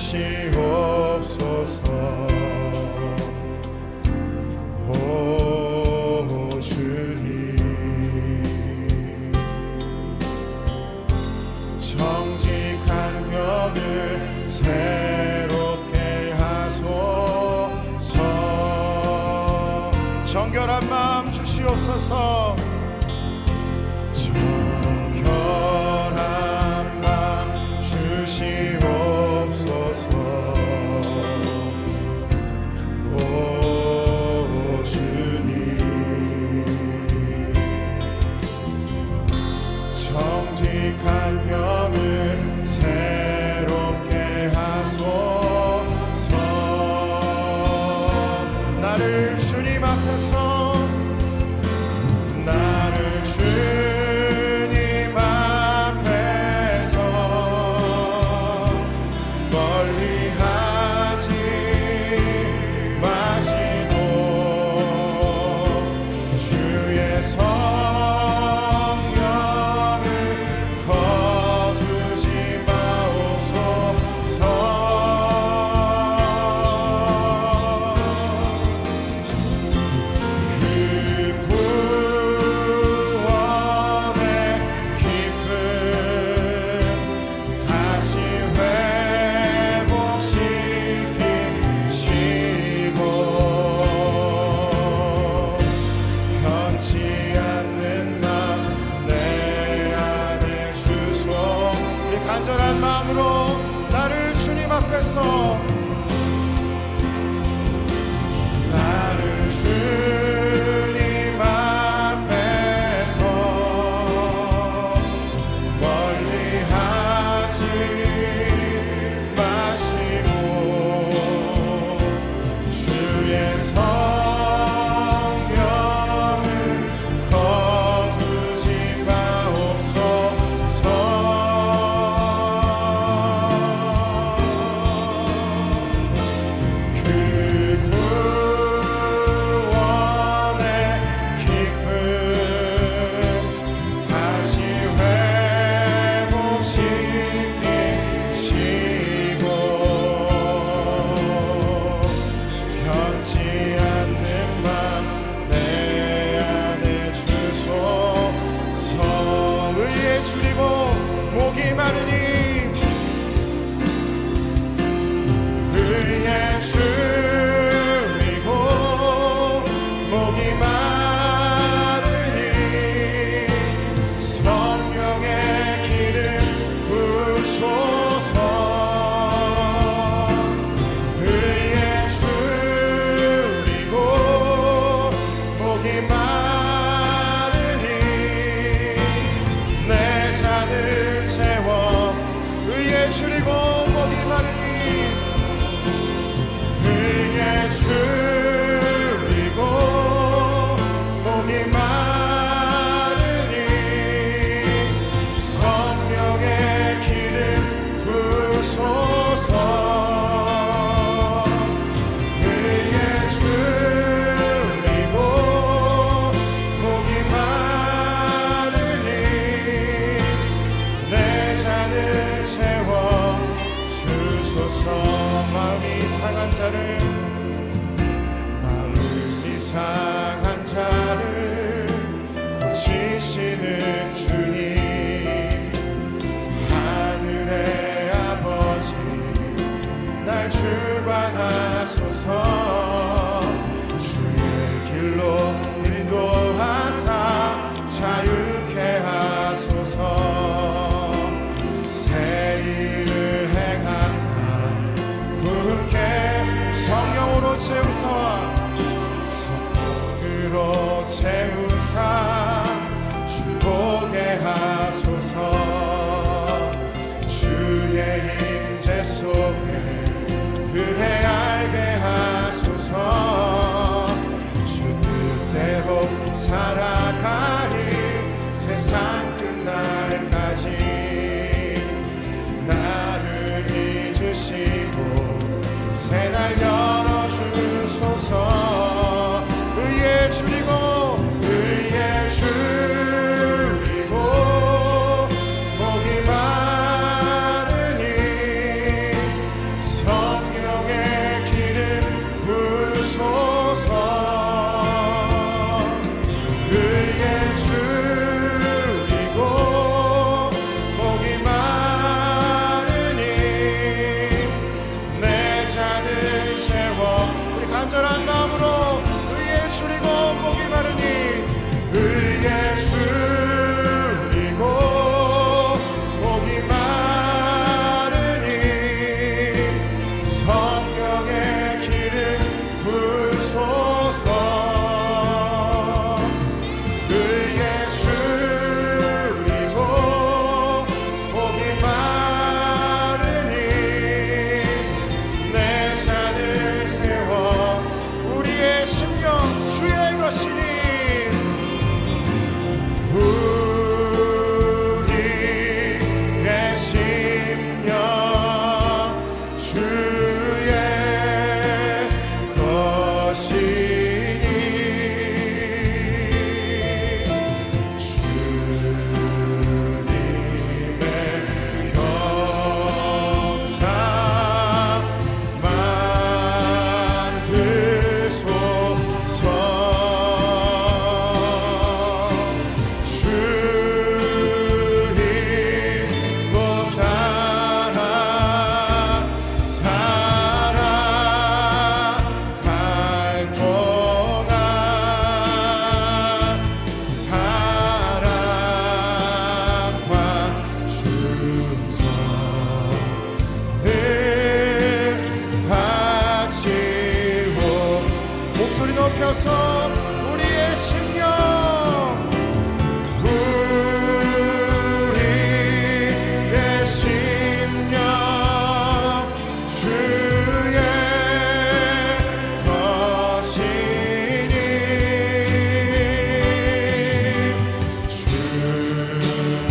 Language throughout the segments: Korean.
주시옵소서. 오 주님, 정직한 격을 새롭게 하소서. 정결한 마음 주시옵소서. 정결한 마음 주시옵소서. 오 주님, 정직한 격을 새롭게 하소서. 나를 주님 앞에서, 나를 주님 앞에서 멀리하지 마시고 주의 성령을 거두지 마옵소서. 그 구원의 기쁨 다시 회복시키시고 변치 않는 맘 내 안에 주소. 우리 간절한 마음으로 나를 주님 앞에서, 나를 주님 앞에서 멀리하지 마시고 주의 성령을 거두지 마옵소서. 그 구원의 기쁨 다시 회복시키시고 변치 않는 맘 내 안에 주소서. 의에 줄이고 목이 마르니, 의에 줄이고 목이 마르니 성령의 기름 부으소서. 의에 줄이고 목이 마르니 내 잔을 채워. 의에 줄이고 목이 마르니, 의에 줄이고 목이 마르니 성령의 기름 부으소서. 의에 줄이고 목이 마르니 내 잔을 채워 주소서. 마음이 상한 자를 고치시는 주님, 하늘의 아버지 날 주관하소서. 주의 길로 인도하사 자유케 하소서. 새 일을 행하사 부흥케 성령으로 채우사, 성령으로 채우사 주보게 하소서. 주의 임재 속에 은혜 알게 하소서. 주 뜻대로 살아가리 세상 끝날까지. 나를 잊으시고 새날 열어주소서. 의에 줄이고 의에 줄이고 목이 마르니 하여서 우리의 심령 주의 것이니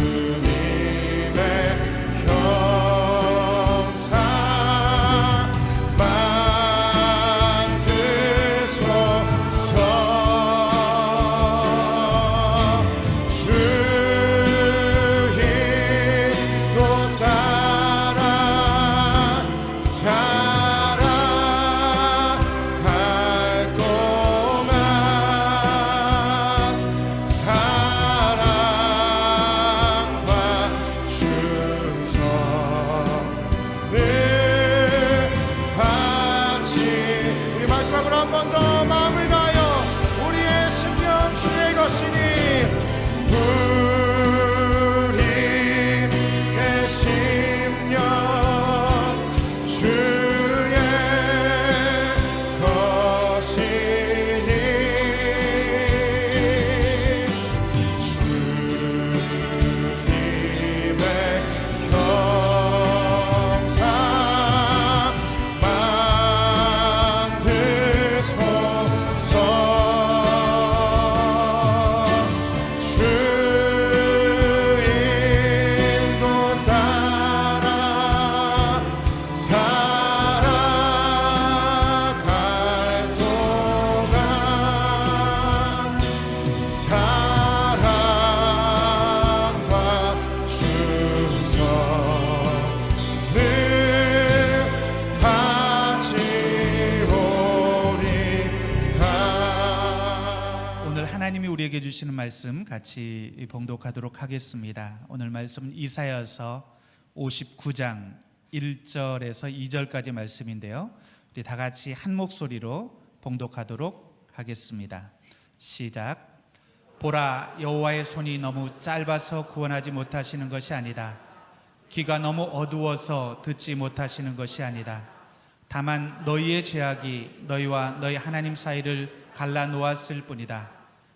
주님의 형상 만드소서 주의 또 따라 살아갈 동안 사랑과 충성을 바치. 우리 마지막으로 한 번 더 마음을 다하여 우리의 심령 주의 것이니 우리의 심령 주의 것이니 주님의 형상 만드소서 주인도 따라 살아갈 동안 사랑과 충성을 바치오리다. 오늘 하나님이 우리에게 주시는 말씀 같이 봉독하도록 하겠습니다. 오늘 말씀은 이사야서 59장 1절에서 2절까지 말씀인데요. 우리 다 같이 한 목소리로 봉독하도록 하겠습니다. 시작. 보라, 여호와의 손이 너무 짧아서 구원하지 못하시는 것이 아니다. 귀가 너무 어두워서 듣지 못하시는 것이 아니다. 다만 너희의 죄악이 너희와 너희 하나님 사이를 갈라 놓았을 뿐이다.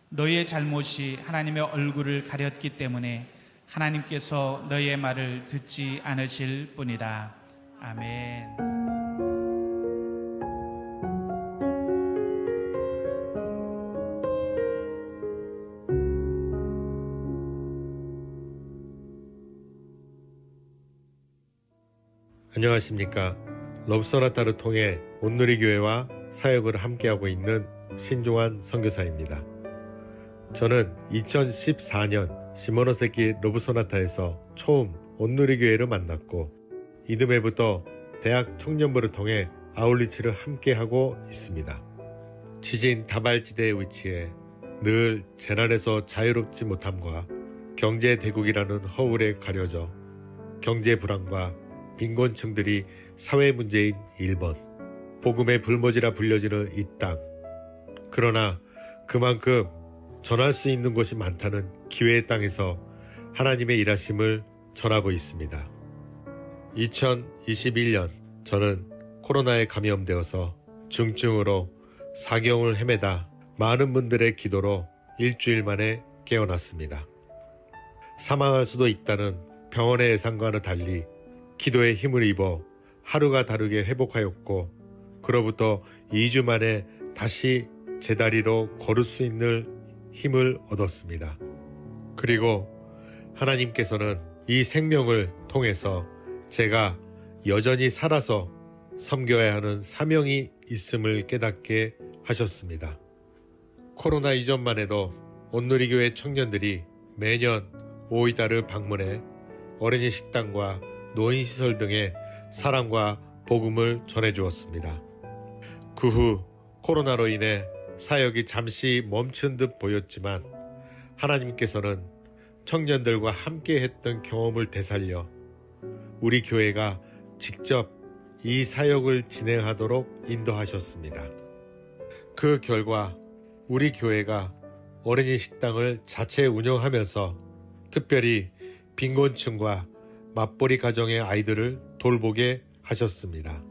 너희의 잘못이 하나님의 얼굴을 가렸기 때문에 하나님께서 너희의 말을 듣지 않으실 뿐이다. 아멘. 안녕하십니까. 러브소나타를 통해 온누리교회와 사역을 함께하고 있는 신종환 선교사입니다. 저는 2014년 시모노세키 러브소나타에서 처음 온누리교회를 만났고 이듬해부터 대학 청년부를 통해 아울리치를 함께하고 있습니다. 지진 다발지대에 위치해 늘 재난에서 자유롭지 못함과 경제 대국이라는 허울에 가려져 경제 불안과 빈곤층들이 사회 문제인 일본, 복음의 불모지라 불려지는 이 땅. 그러나 그만큼 전할 수 있는 곳이 많다는 기회의 땅에서 하나님의 일하심을 전하고 있습니다. 2021년 저는 코로나에 감염되어서 중증으로 사경을 헤매다 많은 분들의 기도로 일주일 만에 깨어났습니다. 사망할 수도 있다는 병원의 예상과는 달리 기도에 힘을 입어 하루가 다르게 회복하였고 그로부터 2주 만에 다시 제다리로 걸을 수 있는 힘을 얻었습니다. 그리고 하나님께서는 이 생명을 통해서 제가 여전히 살아서 섬겨야 하는 사명이 있음을 깨닫게 하셨습니다. 코로나 이전만 해도 온누리교회 청년들이 매년 오이다를 방문해 어린이 식당과 노인시설 등의 사랑과 복음을 전해주었습니다. 그 후 코로나로 인해 사역이 잠시 멈춘 듯 보였지만 하나님께서는 청년들과 함께 했던 경험을 되살려 우리 교회가 직접 이 사역을 진행하도록 인도하셨습니다. 그 결과 우리 교회가 어린이 식당을 자체 운영하면서 특별히 빈곤층과 맞벌이 가정의 아이들을 돌보게 하셨습니다.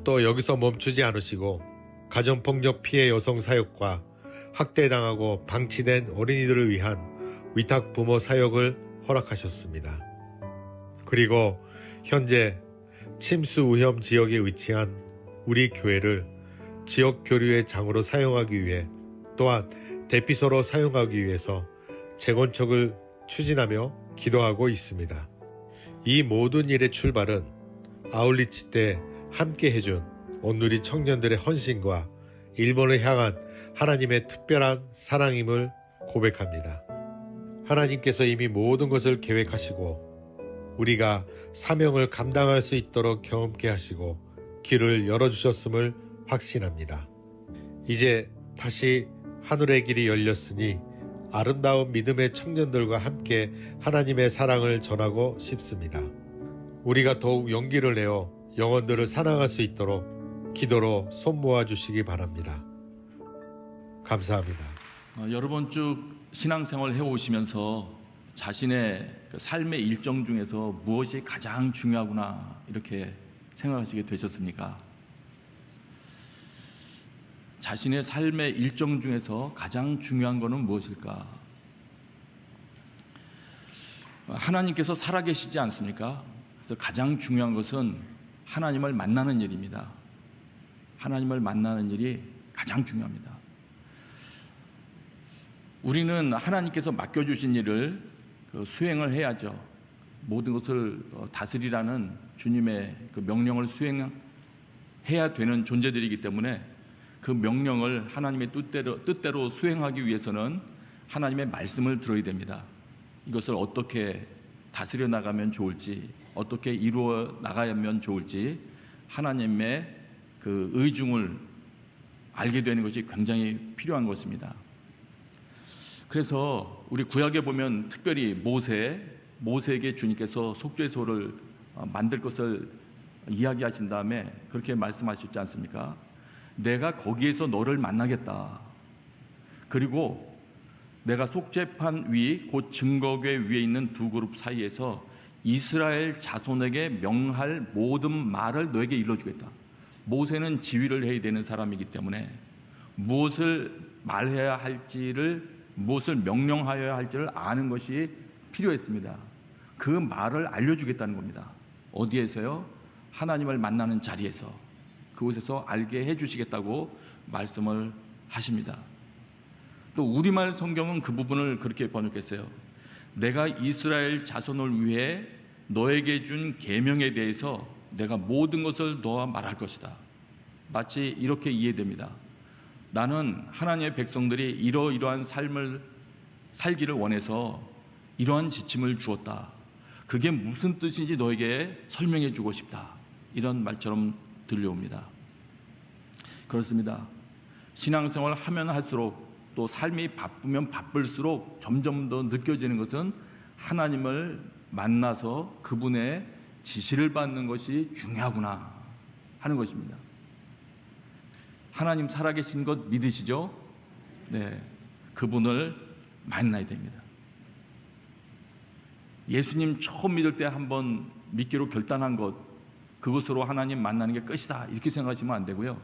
또 여기서 멈추지 않으시고 가정폭력 피해 여성 사역과 학대당하고 방치된 어린이들을 위한 위탁 부모 사역을 허락하셨습니다. 그리고 현재 침수 위험 지역에 위치한 우리 교회를 지역 교류의 장으로 사용하기 위해 또한 대피소로 사용하기 위해서 재건축을 추진하며 기도하고 있습니다. 이 모든 일의 출발은 아울리치 때 함께 해준 온누리 청년들의 헌신과 일본을 향한 하나님의 특별한 사랑임을 고백합니다. 하나님께서 이미 모든 것을 계획하시고 우리가 사명을 감당할 수 있도록 경험케 하시고 길을 열어주셨음을 확신합니다. 이제 다시 하늘의 길이 열렸으니 아름다운 믿음의 청년들과 함께 하나님의 사랑을 전하고 싶습니다. 우리가 더욱 용기를 내어 영혼들을 사랑할 수 있도록 기도로 손모아 주시기 바랍니다. 감사합니다. 여러 번 쭉 신앙생활을 해오시면서 자신의 그 삶의 일정 중에서 무엇이 가장 중요하구나 이렇게 생각하시게 되셨습니까? 자신의 삶의 일정 중에서 가장 중요한 것은 무엇일까? 하나님께서 살아계시지 않습니까? 그래서 가장 중요한 것은 하나님을 만나는 일입니다. 하나님을 만나는 일이 가장 중요합니다. 우리는 하나님께서 맡겨주신 일을 수행을 해야죠. 모든 것을 다스리라는 주님의 그 명령을 수행해야 되는 존재들이기 때문에 그 명령을 하나님의 뜻대로 수행하기 위해서는 하나님의 말씀을 들어야 됩니다. 이것을 어떻게 다스려 나가면 좋을지, 어떻게 이루어 나가면 좋을지 하나님의 그 의중을 알게 되는 것이 굉장히 필요한 것입니다. 그래서 우리 구약에 보면 특별히 모세에게 주님께서 속죄소를 만들 것을 이야기하신 다음에 그렇게 말씀하셨지 않습니까? 내가 거기에서 너를 만나겠다. 그리고 내가 속죄판 위, 곧 증거궤 위에 있는 두 그룹 사이에서 이스라엘 자손에게 명할 모든 말을 너에게 일러주겠다. 모세는 지휘를 해야 되는 사람이기 때문에 무엇을 말해야 할지를, 무엇을 명령하여야 할지를 아는 것이 필요했습니다. 그 말을 알려주겠다는 겁니다. 어디에서요? 하나님을 만나는 자리에서, 그곳에서 알게 해주시겠다고 말씀을 하십니다. 또 우리말 성경은 그 부분을 그렇게 번역했어요. 내가 이스라엘 자손을 위해 너에게 준 계명에 대해서 내가 모든 것을 너와 말할 것이다. 마치 이렇게 이해됩니다. 나는 하나님의 백성들이 이러이러한 삶을 살기를 원해서 이러한 지침을 주었다. 그게 무슨 뜻인지 너에게 설명해 주고 싶다. 이런 말처럼 들려옵니다. 그렇습니다. 신앙생활을 하면 할수록, 또 삶이 바쁘면 바쁠수록 점점 더 느껴지는 것은 하나님을 만나서 그분의 지시를 받는 것이 중요하구나 하는 것입니다. 하나님 살아계신 것 믿으시죠? 네, 그분을 만나야 됩니다. 예수님 처음 믿을 때 한번 믿기로 결단한 것, 그것으로 하나님 만나는 게 끝이다 이렇게 생각하시면 안 되고요.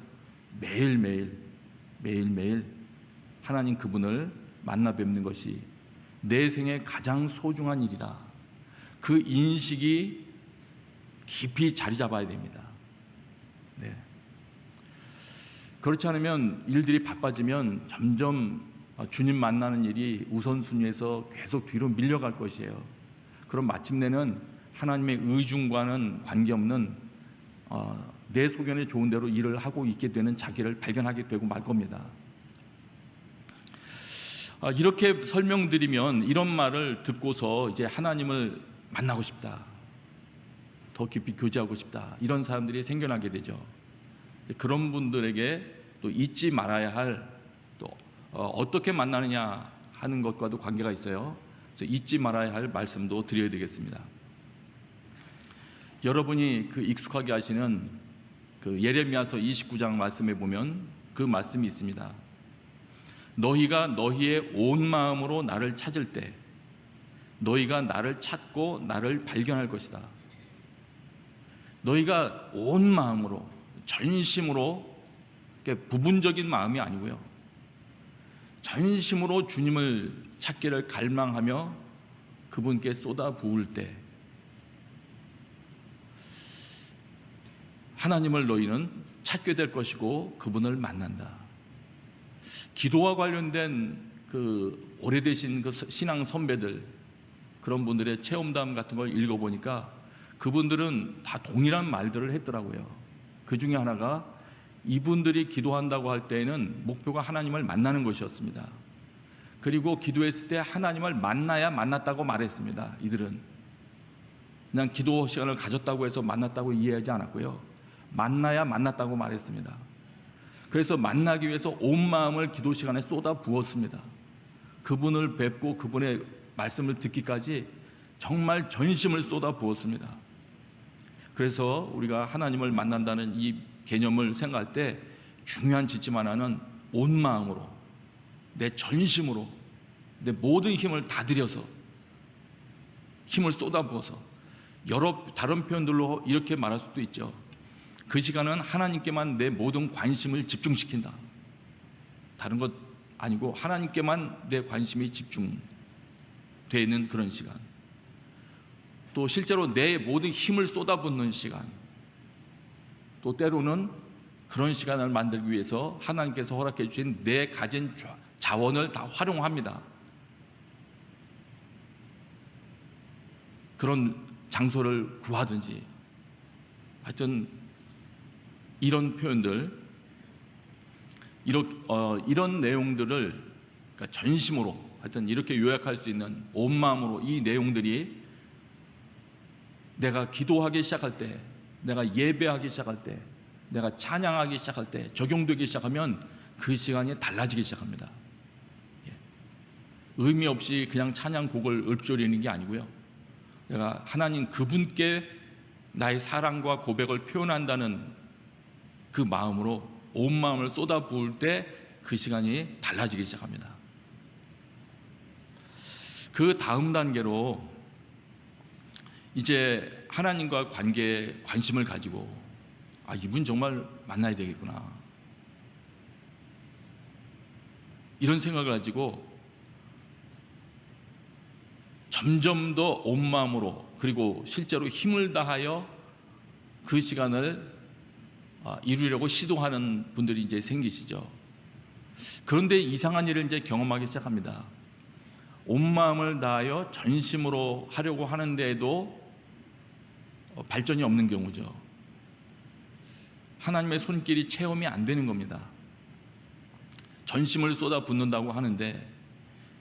매일매일 하나님 그분을 만나 뵙는 것이 내 생의 가장 소중한 일이다. 그 인식이 깊이 자리 잡아야 됩니다. 네. 그렇지 않으면 일들이 바빠지면 점점 주님 만나는 일이 우선순위에서 계속 뒤로 밀려갈 것이에요. 그럼 마침내는 하나님의 의중과는 관계없는 내 소견에 좋은 대로 일을 하고 있게 되는 자기를 발견하게 되고 말 겁니다. 이렇게 설명드리면 이런 말을 듣고서 이제 하나님을 만나고 싶다, 더 깊이 교제하고 싶다, 이런 사람들이 생겨나게 되죠. 그런 분들에게 또 잊지 말아야 할, 또 어떻게 만나느냐 하는 것과도 관계가 있어요. 그래서 잊지 말아야 할 말씀도 드려야 되겠습니다. 여러분이 그 익숙하게 아시는 그 예레미야서 29장 말씀에 보면 그 말씀이 있습니다. 너희가 너희의 온 마음으로 나를 찾을 때 너희가 나를 찾고 나를 발견할 것이다. 너희가 온 마음으로, 전심으로 부분적인 마음이 아니고요. 전심으로 주님을 찾기를 갈망하며 그분께 쏟아부을 때 하나님을 너희는 찾게 될 것이고 그분을 만난다. 기도와 관련된 그 오래되신 그 신앙 선배들, 그런 분들의 체험담 같은 걸 읽어보니까 그분들은 다 동일한 말들을 했더라고요. 그 중에 하나가 이분들이 기도한다고 할 때에는 목표가 하나님을 만나는 것이었습니다. 그리고 기도했을 때 하나님을 만나야 만났다고 말했습니다. 이들은 그냥 기도 시간을 가졌다고 해서 만났다고 이해하지 않았고요. 만나야 만났다고 말했습니다. 그래서 만나기 위해서 온 마음을 기도 시간에 쏟아 부었습니다. 그분을 뵙고 그분의 말씀을 듣기까지 정말 전심을 쏟아 부었습니다. 그래서 우리가 하나님을 만난다는 이 개념을 생각할 때 중요한 지침 하나는 온 마음으로, 내 전심으로, 내 모든 힘을 다 들여서 힘을 쏟아부어서, 여러 다른 표현들로 이렇게 말할 수도 있죠. 그 시간은 하나님께만 내 모든 관심을 집중시킨다. 다른 것 아니고 하나님께만 내 관심이 집중되어 있는 그런 시간. 또 실제로 내 모든 힘을 쏟아붓는 시간, 또 때로는 그런 시간을 만들기 위해서 하나님께서 허락해 주신 내 가진 자원을 다 활용합니다. 그런 장소를 구하든지, 하여튼 이런 표현들, 이런 내용들을 그러니까 전심으로, 하여튼 이렇게 요약할 수 있는 온 마음으로 이 내용들이 내가 기도하기 시작할 때, 내가 예배하기 시작할 때, 내가 찬양하기 시작할 때 적용되기 시작하면 그 시간이 달라지기 시작합니다. 의미 없이 그냥 찬양곡을 읊조리는 게 아니고요. 내가 하나님 그분께 나의 사랑과 고백을 표현한다는 그 마음으로 온 마음을 쏟아부을 때 그 시간이 달라지기 시작합니다. 그 다음 단계로 이제 하나님과 관계에 관심을 가지고, 이분 정말 만나야 되겠구나, 이런 생각을 가지고 점점 더 온 마음으로, 그리고 실제로 힘을 다하여 그 시간을 이루려고 시도하는 분들이 이제 생기시죠. 그런데 이상한 일을 이제 경험하기 시작합니다. 온 마음을 다하여 전심으로 하려고 하는데도 발전이 없는 경우죠. 하나님의 손길이 체험이 안 되는 겁니다. 전심을 쏟아 붓는다고 하는데,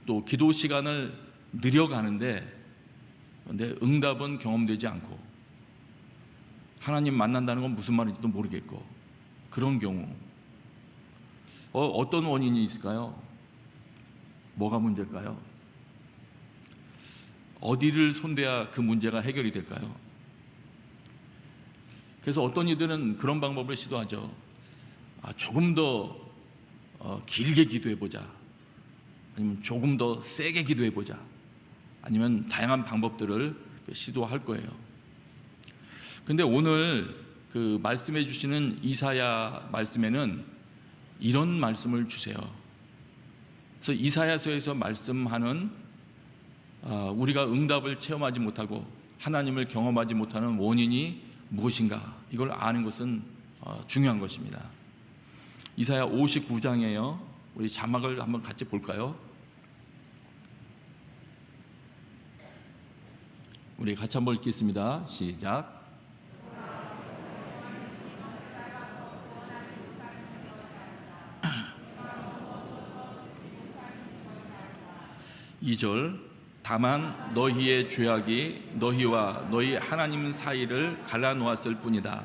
또 기도 시간을 늘려가는데, 그런데 응답은 경험되지 않고, 하나님 만난다는 건 무슨 말인지도 모르겠고, 그런 경우 어떤 원인이 있을까요? 뭐가 문제일까요? 어디를 손대야 그 문제가 해결이 될까요? 그래서 어떤 이들은 그런 방법을 시도하죠. 조금 더 길게 기도해보자, 아니면 조금 더 세게 기도해보자, 아니면 다양한 방법들을 시도할 거예요. 근데 오늘 그 말씀해 주시는 이사야 말씀에는 이런 말씀을 주세요. 그래서 이사야서에서 말씀하는 우리가 응답을 체험하지 못하고 하나님을 경험하지 못하는 원인이 무엇인가, 이걸 아는 것은 중요한 것입니다. 이사야 59장이에요. 우리 자막을 한번 같이 볼까요? 우리 같이 한번 읽겠습니다. 시작. 2절, 다만 너희의 죄악이 너희와 너희 하나님 사이를 갈라놓았을 뿐이다.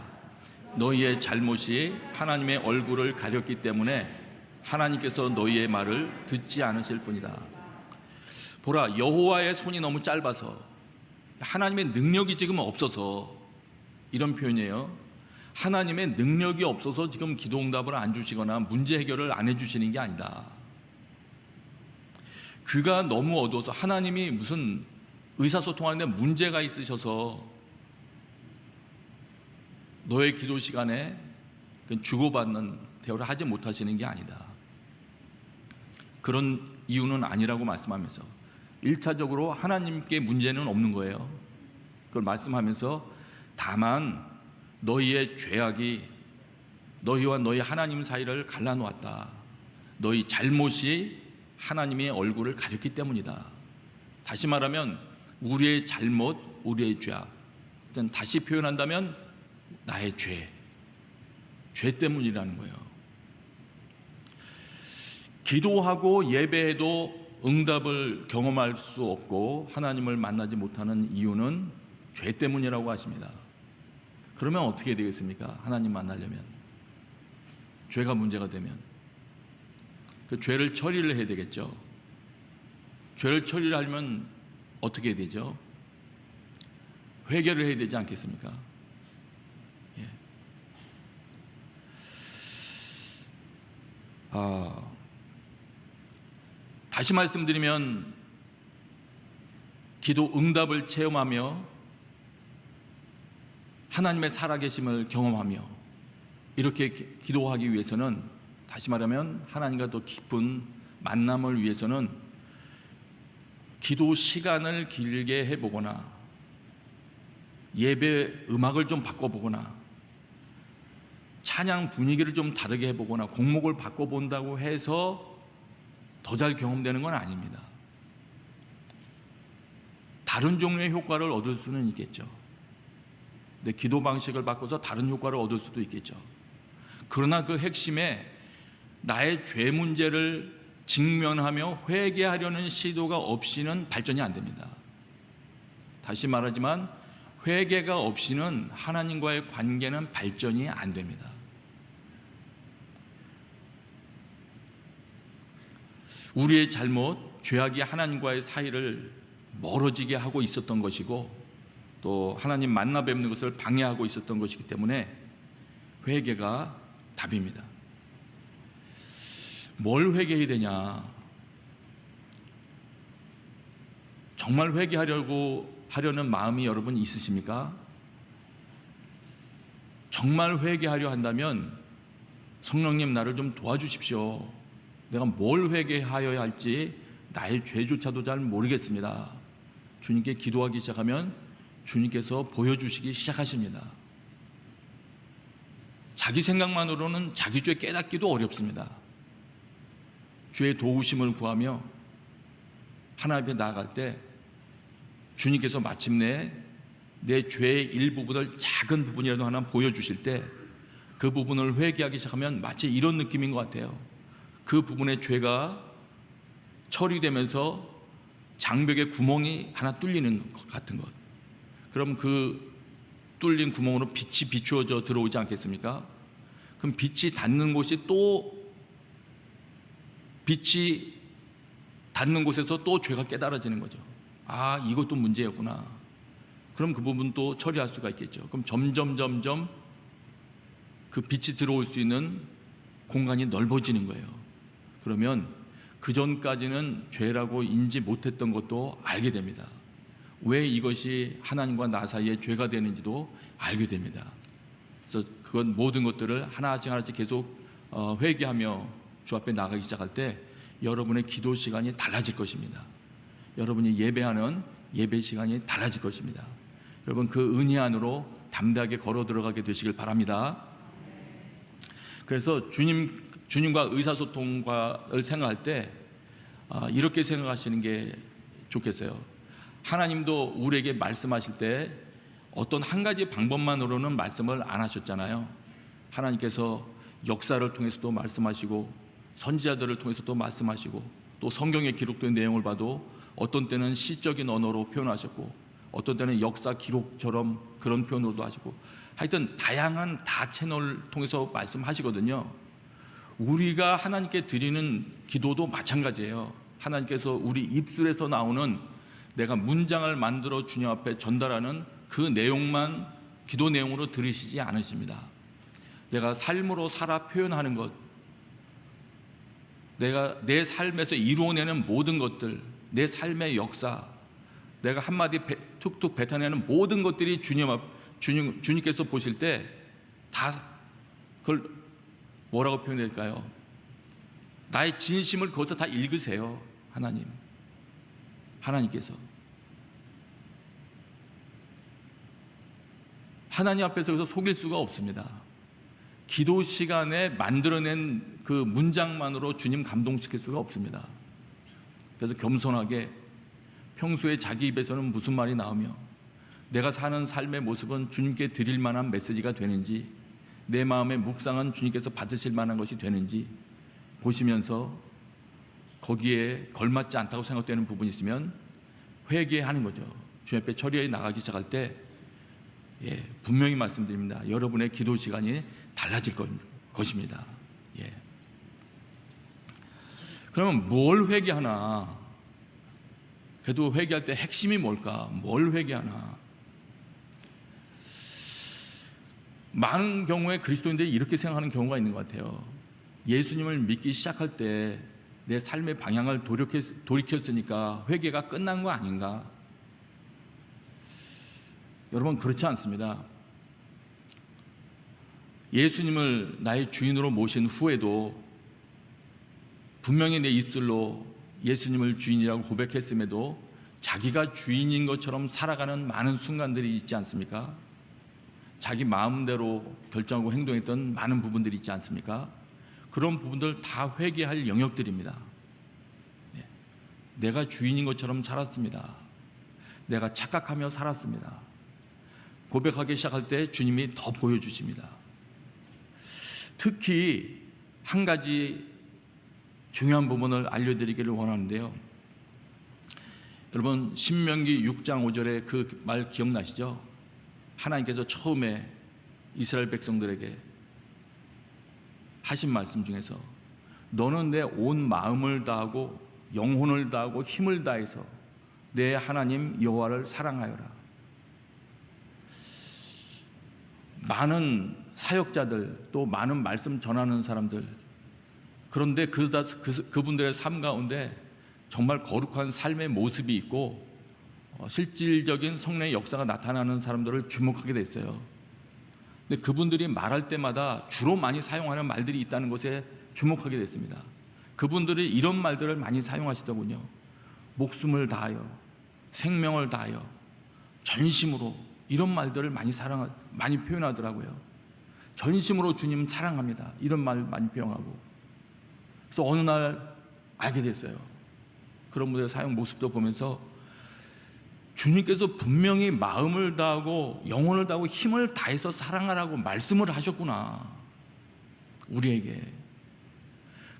너희의 잘못이 하나님의 얼굴을 가렸기 때문에 하나님께서 너희의 말을 듣지 않으실 뿐이다. 보라, 여호와의 손이 너무 짧아서, 하나님의 능력이 지금 없어서, 이런 표현이에요. 하나님의 능력이 없어서 지금 기도응답을 안 주시거나 문제 해결을 안 해주시는 게 아니다. 귀가 너무 어두워서, 하나님이 무슨 의사소통하는데 문제가 있으셔서 너의 기도 시간에 주고받는 대화를 하지 못하시는 게 아니다. 그런 이유는 아니라고 말씀하면서 1차적으로 하나님께 문제는 없는 거예요. 그걸 말씀하면서 다만 너희의 죄악이 너희와 너희 하나님 사이를 갈라놓았다. 너희 잘못이 하나님의 얼굴을 가렸기 때문이다. 다시 말하면 우리의 잘못, 우리의 죄악. 다시 표현한다면 나의 죄 때문이라는 거예요. 기도하고 예배해도 응답을 경험할 수 없고 하나님을 만나지 못하는 이유는 죄 때문이라고 하십니다. 그러면 어떻게 되겠습니까? 하나님 만나려면 죄가 문제가 되면 그 죄를 처리를 해야 되겠죠. 죄를 처리를 하려면 어떻게 해야 되죠? 회개를 해야 되지 않겠습니까? 예. 다시 말씀드리면 기도 응답을 체험하며 하나님의 살아계심을 경험하며 이렇게 기도하기 위해서는, 다시 말하면 하나님과 더 깊은 만남을 위해서는 기도 시간을 길게 해보거나 예배 음악을 좀 바꿔보거나 찬양 분위기를 좀 다르게 해보거나 곡목을 바꿔본다고 해서 더 잘 경험되는 건 아닙니다. 다른 종류의 효과를 얻을 수는 있겠죠. 내 기도 방식을 바꿔서 다른 효과를 얻을 수도 있겠죠. 그러나 그 핵심에 나의 죄 문제를 직면하며 회개하려는 시도가 없이는 발전이 안 됩니다. 다시 말하지만 회개가 없이는 하나님과의 관계는 발전이 안 됩니다. 우리의 잘못, 죄악이 하나님과의 사이를 멀어지게 하고 있었던 것이고 또 하나님 만나 뵙는 것을 방해하고 있었던 것이기 때문에 회개가 답입니다. 뭘 회개해야 되냐? 정말 하려는 마음이 여러분 있으십니까? 정말 회개하려 한다면 성령님 나를 좀 도와주십시오. 내가 뭘 회개하여야 할지 나의 죄조차도 잘 모르겠습니다. 주님께 기도하기 시작하면 주님께서 보여주시기 시작하십니다. 자기 생각만으로는 자기 죄 깨닫기도 어렵습니다. 주의 도우심을 구하며 하나님 앞에 나아갈 때 주님께서 마침내 내 죄의 일부분을 작은 부분이라도 하나 보여주실 때 그 부분을 회개하기 시작하면 마치 이런 느낌인 것 같아요. 그 부분의 죄가 처리되면서 장벽에 구멍이 하나 뚫리는 것 같은 것. 그럼 그 뚫린 구멍으로 빛이 비추어져 들어오지 않겠습니까? 그럼 빛이 닿는 곳이 또 빛이 닿는 곳에서 또 죄가 깨달아지는 거죠. 아, 이것도 문제였구나. 그럼 그 부분 또 처리할 수가 있겠죠. 그럼 점점 그 빛이 들어올 수 있는 공간이 넓어지는 거예요. 그러면 그 전까지는 죄라고 인지 못했던 것도 알게 됩니다. 왜 이것이 하나님과 나 사이에 죄가 되는지도 알게 됩니다. 그래서 그건 모든 것들을 하나씩 계속 회개하며 주 앞에 나가기 시작할 때 여러분의 기도 시간이 달라질 것입니다. 여러분이 예배하는 예배 시간이 달라질 것입니다. 여러분 그 은혜 안으로 담대하게 걸어 들어가게 되시길 바랍니다. 그래서 주님과 의사소통을 생각할 때 이렇게 생각하시는 게 좋겠어요. 하나님도 우리에게 말씀하실 때 어떤 한 가지 방법만으로는 말씀을 안 하셨잖아요. 하나님께서 역사를 통해서도 말씀하시고 선지자들을 통해서도 말씀하시고 또 성경에 기록된 내용을 봐도 어떤 때는 시적인 언어로 표현하셨고 어떤 때는 역사 기록처럼 그런 표현으로도 하시고 하여튼 다양한 다 채널을 통해서 말씀하시거든요. 우리가 하나님께 드리는 기도도 마찬가지예요. 하나님께서 우리 입술에서 나오는 내가 문장을 만들어 주님 앞에 전달하는 그 내용만 기도 내용으로 들으시지 않으십니다. 내가 삶으로 살아 표현하는 것, 내가 내 삶에서 이루어내는 모든 것들, 내 삶의 역사, 내가 한마디 툭툭 뱉어내는 모든 것들이 주님께서 보실 때 다 그걸 뭐라고 표현될까요? 나의 진심을 거기서 다 읽으세요. 하나님께서 하나님 앞에서 그래서 속일 수가 없습니다. 기도 시간에 만들어낸 그 문장만으로 주님 감동시킬 수가 없습니다. 그래서 겸손하게 평소에 자기 입에서는 무슨 말이 나오며 내가 사는 삶의 모습은 주님께 드릴 만한 메시지가 되는지, 내 마음의 묵상은 주님께서 받으실 만한 것이 되는지 보시면서 거기에 걸맞지 않다고 생각되는 부분이 있으면 회개하는 거죠. 주님 앞에 처리해 나가기 시작할 때 분명히 말씀드립니다. 여러분의 기도 시간이 달라질 것입니다. 그러면 뭘 회개하나? 그래도 회개할 때 핵심이 뭘까? 뭘 회개하나? 많은 경우에 그리스도인들이 이렇게 생각하는 경우가 있는 것 같아요. 예수님을 믿기 시작할 때 내 삶의 방향을 돌이켰으니까 회개가 끝난 거 아닌가? 여러분, 그렇지 않습니다. 예수님을 나의 주인으로 모신 후에도 분명히 내 입술로 예수님을 주인이라고 고백했음에도 자기가 주인인 것처럼 살아가는 많은 순간들이 있지 않습니까? 자기 마음대로 결정하고 행동했던 많은 부분들이 있지 않습니까? 그런 부분들 다 회개할 영역들입니다. 내가 주인인 것처럼 살았습니다. 내가 착각하며 살았습니다. 고백하기 시작할 때 주님이 더 보여주십니다. 특히 한 가지 중요한 부분을 알려드리기를 원하는데요. 여러분, 신명기 6장 5절에 그 말 기억나시죠? 하나님께서 처음에 이스라엘 백성들에게 하신 말씀 중에서 너는 내 온 마음을 다하고 영혼을 다하고 힘을 다해서 내 하나님 여호와를 사랑하여라. 많은 사역자들, 또 많은 말씀 전하는 사람들, 그런데 그분들의 삶 가운데 정말 거룩한 삶의 모습이 있고 실질적인 성령의 역사가 나타나는 사람들을 주목하게 됐어요. 근데 그분들이 말할 때마다 주로 많이 사용하는 말들이 있다는 것에 주목하게 됐습니다. 그분들이 이런 말들을 많이 사용하시더군요. 목숨을 다하여, 생명을 다하여, 전심으로, 이런 말들을 많이 표현하더라고요. 전심으로 주님 사랑합니다, 이런 말 많이 표현하고. 그래서 어느 날 알게 됐어요. 그런 분들의 사용 모습도 보면서 주님께서 분명히 마음을 다하고 영혼을 다하고 힘을 다해서 사랑하라고 말씀을 하셨구나, 우리에게.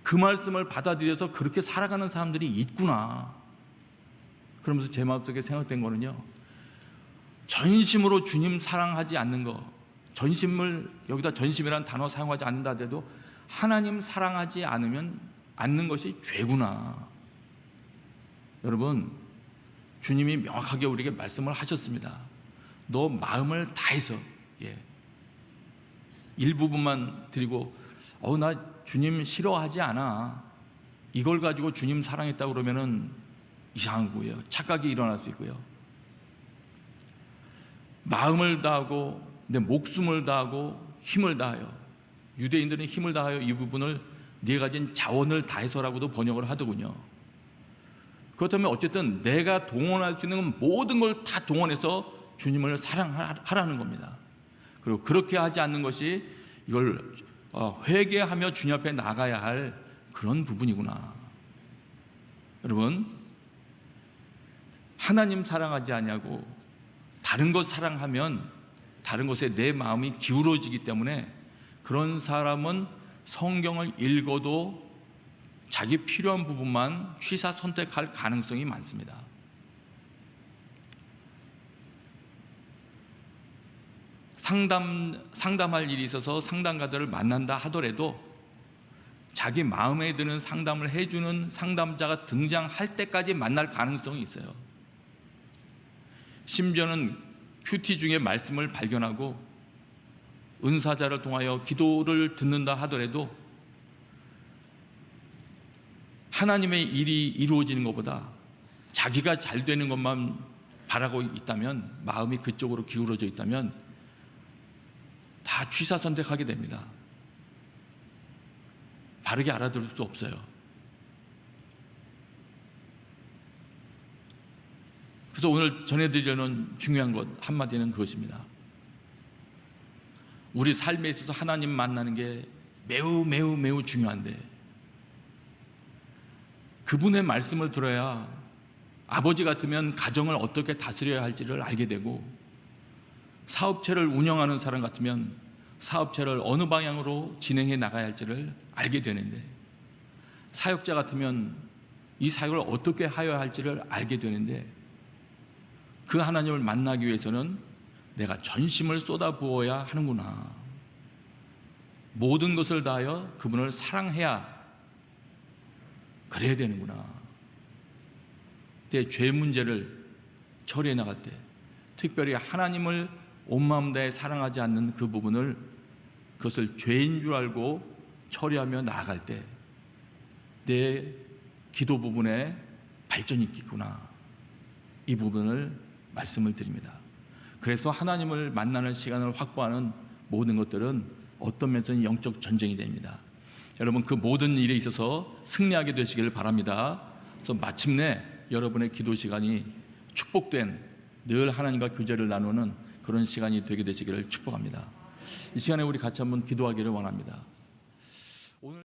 그 말씀을 받아들여서 그렇게 살아가는 사람들이 있구나. 그러면서 제 마음속에 생각된 거는요, 전심으로 주님 사랑하지 않는 거, 전심을, 여기다 전심이라는 단어 사용하지 않는다 해도 하나님 사랑하지 않는 것이 죄구나. 여러분, 주님이 명확하게 우리에게 말씀을 하셨습니다. 너 마음을 다해서, 일부분만 드리고 나 주님 싫어하지 않아, 이걸 가지고 주님 사랑했다고 그러면은 이상한 거예요. 착각이 일어날 수 있고요. 마음을 다하고 내 목숨을 다하고 힘을 다하여, 유대인들은 힘을 다하여 이 부분을 네 가진 자원을 다해서라고도 번역을 하더군요. 그렇다면 어쨌든 내가 동원할 수 있는 모든 걸 다 동원해서 주님을 사랑하라는 겁니다. 그리고 그렇게 하지 않는 것이 이걸 회개하며 주님 앞에 나가야 할 그런 부분이구나. 여러분, 하나님 사랑하지 아니하고 다른 것 사랑하면 다른 것에 내 마음이 기울어지기 때문에 그런 사람은 성경을 읽어도 자기 필요한 부분만 취사 선택할 가능성이 많습니다. 상담할 일이 있어서 상담가들을 만난다 하더라도 자기 마음에 드는 상담을 해주는 상담자가 등장할 때까지 만날 가능성이 있어요. 심지어는 큐티 중에 말씀을 발견하고 은사자를 통하여 기도를 듣는다 하더라도 하나님의 일이 이루어지는 것보다 자기가 잘 되는 것만 바라고 있다면, 마음이 그쪽으로 기울어져 있다면 다 취사 선택하게 됩니다. 바르게 알아들을 수 없어요. 그래서 오늘 전해드리려는 중요한 것 한마디는 그것입니다. 우리 삶에 있어서 하나님 만나는 게 매우 중요한데 그분의 말씀을 들어야 아버지 같으면 가정을 어떻게 다스려야 할지를 알게 되고, 사업체를 운영하는 사람 같으면 사업체를 어느 방향으로 진행해 나가야 할지를 알게 되는데, 사역자 같으면 이 사역을 어떻게 하여야 할지를 알게 되는데, 그 하나님을 만나기 위해서는 내가 전심을 쏟아부어야 하는구나. 모든 것을 다하여 그분을 사랑해야 그래야 되는구나. 내 죄 문제를 처리해 나갈 때, 특별히 하나님을 온 마음 다해 사랑하지 않는 그 부분을, 그것을 죄인 줄 알고 처리하며 나아갈 때 내 기도 부분에 발전이 있겠구나. 이 부분을 말씀을 드립니다. 그래서 하나님을 만나는 시간을 확보하는 모든 것들은 어떤 면에서는 영적 전쟁이 됩니다. 여러분, 그 모든 일에 있어서 승리하게 되시기를 바랍니다. 그래서 마침내 여러분의 기도 시간이 축복된, 늘 하나님과 교제를 나누는 그런 시간이 되게 되시기를 축복합니다. 이 시간에 우리 같이 한번 기도하기를 원합니다.